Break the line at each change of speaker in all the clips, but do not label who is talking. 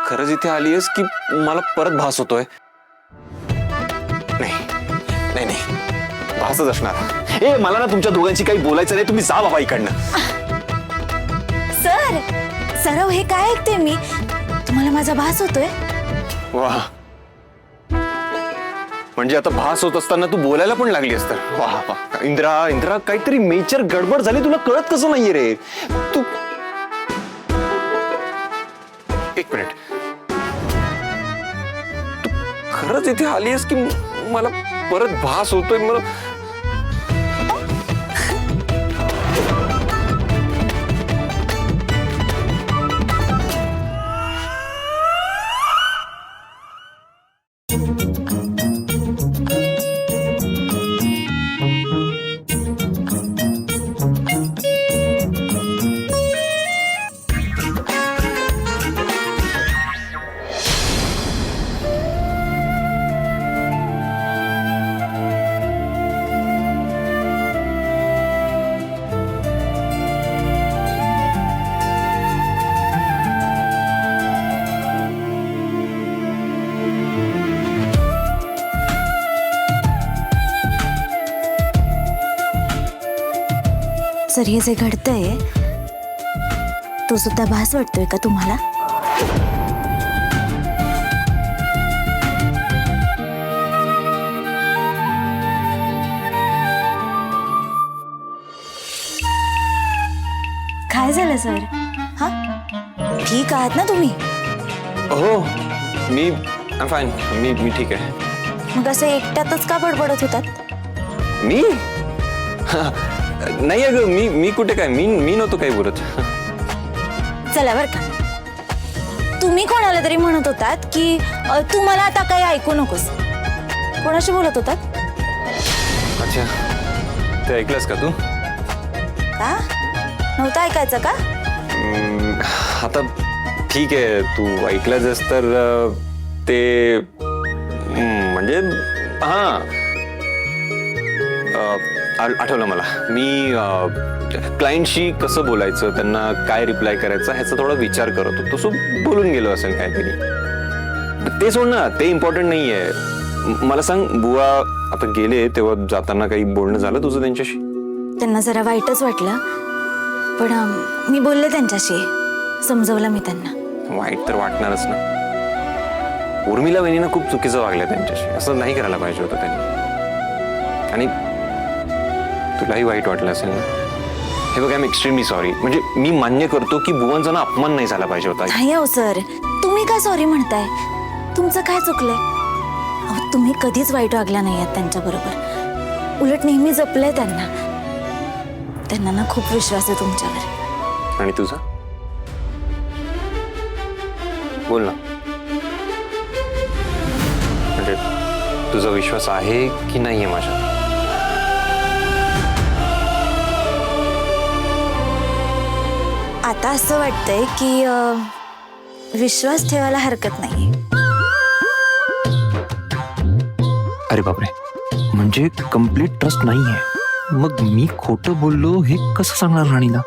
खरंच इथे आली आहेस की मला परत भास होतोय? नाही नाही नाही, भासच असणार. ए मला ना तुमच्या दोघांची काही बोलायचं नाही, तुम्ही जा बाबा इकडनं.
सर, सराव हे काय ऐकते मी? तुम्हाला माझा भास होतोय?
वा, म्हणजे आता भास होत असताना तू बोलायला पण लागली असत. वा वा, इंद्रा इंद्रा, काहीतरी मेजर गडबड झाली, तुला कळत कसं नाहीये रे? तू एक मिनिट, तू खरंच इथे आली आहेस की मला परत भास होतोय? मला
सर, हे जे घडतंय तो सुद्धा भास वाटतोय का तुम्हाला? काय झालं सर? हा, ठीक आहात ना तुम्ही?
हो, मी फाईन, मी ठीक आहे.
मग असं एकट्यातच का बडबडत होतात?
मी नाही अगं, मी कुठे काय, मी नव्हतो काही बोलत.
चला बर का, तुम्ही कोणाला तरी म्हणत होतात की तू मला आता काही ऐकू नकोस. कोणाशी बोलत होतात?
अच्छा, ते ऐकलंस का तू?
का नव्हतं ऐकायचं का?
आता ठीक आहे, तू ऐकलंस तर ते म्हणजे हा, आठवलं मला. मी क्लायंटशी कसं बोलायचं, त्यांना काय रिप्लाय करायचं ह्याचा थोडा विचार करत होतो. तसं बोलून गेलो असेल काहीतरी. ते सोड ना, ते इम्पॉर्टंट नाहीये. मला सांग, बुवा आता गेले तेव्हा जाताना काही बोलणं झालं तुझं त्यांच्याशी?
त्यांना जरा वाईटच वाटलं, पण मी बोलले त्यांच्याशी, समजवलं मी त्यांना.
वाईट तर वाटणारच ना. उर्मिला वहिनीनं खूप चुकीचं वागलं त्यांच्याशी, असं नाही करायला पाहिजे होतं त्यांनी. आणि तुलाही वाईट वाटलं असेल ना? हे बघ, आय एम एक्स्ट्रीमली सॉरी. म्हणजे मी मान्य करतो की बुवांचा ना अपमान नाही झाला पाहिजे होता.
नाही अहो सर, तुम्ही काय सॉरी म्हणताय? तुमचं काय चुकलंय? अहो, तुम्ही कधीच वाईट वागला नाही आहात त्यांच्या बरोबर, उलट नेहमी जपलंय त्यांना. त्यांना ना खूप विश्वास आहे तुमच्यावर.
आणि तुझा? बोल ना. म्हणजे तुझा विश्वास आहे की नाहीये माझ्या?
आता असं वाटतंय की विश्वास ठेवायला हरकत नाही.
अरे बापरे, म्हणजे कम्प्लीट ट्रस्ट नाहीये. मग मी खोटं बोललो हे कसं सांगणार राणीला?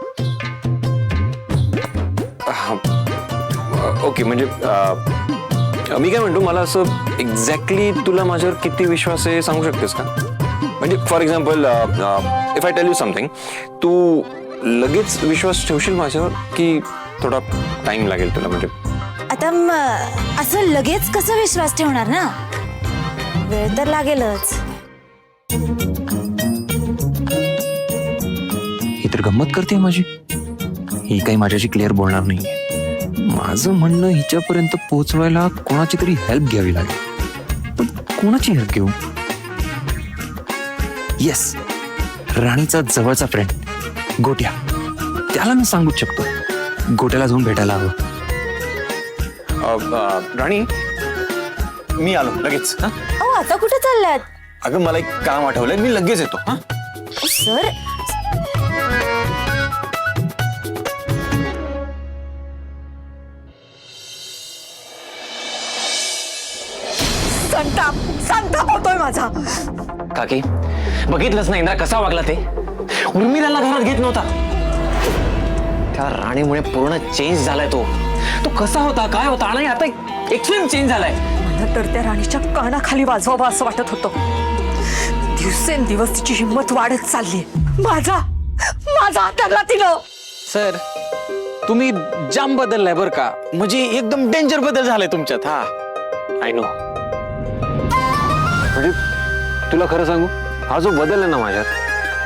ओके, म्हणजे मी काय म्हणतो, मला असं एक्झॅक्टली तुला माझ्यावर किती विश्वास आहे सांगू शकतेस का? म्हणजे for example, if I tell you something, तू लगेच विश्वास ठेवशील माझ्यावर की थोडा टाइम लागेल तुला? म्हणजे
आता असं लगेच कसं विश्वास ठेवणार ना, वेळ तर लागेलच.
ही तर गंमत करते माझी. ही काही माझ्याशी क्लिअर बोलणार नाहीये. माझं म्हणणं हिच्यापर्यंत पोहोचवायला कोणाची तरी हेल्प घ्यावी लागेल. पण कोणाची हेल्प घेऊ? येस, राणीचा जवळचा फ्रेंड गोट्या. त्याला मी सांगूच शकतो. गोट्याला जाऊन भेटायला हवं.
राणी, मी आलो लगेच. हा,
अहो, आता कुठे चाललात?
अगं मला एक काम आठवलंय, मी लगेच येतो. हा
सर,
संताप होतोय माझा.
काकी, बघितलंच नाही ना कसा वागला ते? उर्मिलाला घरात घेत नव्हता. त्या राणीमुळे पूर्ण चेंज झालाय तो. तो कसा होता, काय होता आणि आता एक्स्ट्रीम चेंज झालाय.
मला तर त्या राणीच्या कानाखाली वाजवावं असं वाटत होतं. दिवसेंदिवस तिची हिंमत वाढत चालली. माझा हाताला तिनं.
सर तुम्ही जाम बदललाय बरं का, म्हणजे एकदम डेंजर बदल झालाय तुमच्यात. हा
आय नो. म्हणजे तुला खरं सांगू, हा जो बदल आहे ना माझ्यात,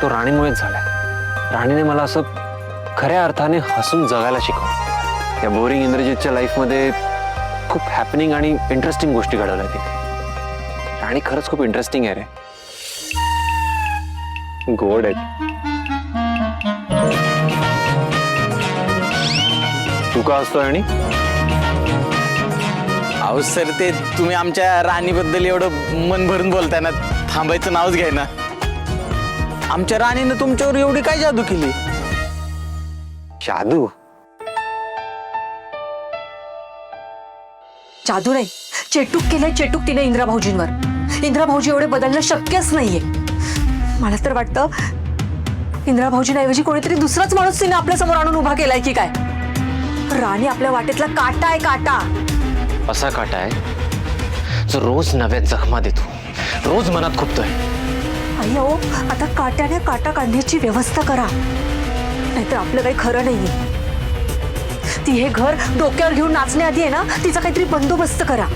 तो राणीमुळेच झालाय. राणीने मला असं खऱ्या अर्थाने हसून जगायला शिकवलं. या बोरिंग इंद्रजितच्या लाईफमध्ये खूप हॅपनिंग आणि इंटरेस्टिंग गोष्टी घडवल्या तिथे. राणी खरंच खूप इंटरेस्टिंग आहे रे. गोड आहे. तू का असतोय आणि
अहो सर, ते तुम्ही आमच्या राणीबद्दल एवढं मन भरून बोलताय ना, थांबायचं नावच घ्याय ना. आमच्या राणीनं तुमच्यावर एवढी काय जादू केली?
जादू?
जादू नाही, चेटूक केलंय चेटूक तिने इंदिरा भाऊजींवर. इंदिरा भाऊजी एवढे बदलणं शक्यच नाहीये. मला तर वाटतं इंदिरा भाऊजींऐवजी कोणीतरी दुसराच माणूस तिने आपल्या समोर आणून उभा केलाय की काय. राणी आपल्या वाटेतला काटा आहे, काटा.
असा काटा आहे जो रोज नव्या जखमा देतो, रोज मनात खुपतोय.
आई अहो, आता काट्याने काटा काढण्याची व्यवस्था करा, नाहीतर आपलं काही खरं नाहीये. ती हे घर डोक्यावर घेऊन नाचण्याआधी आहे ना, तिचा काहीतरी बंदोबस्त करा.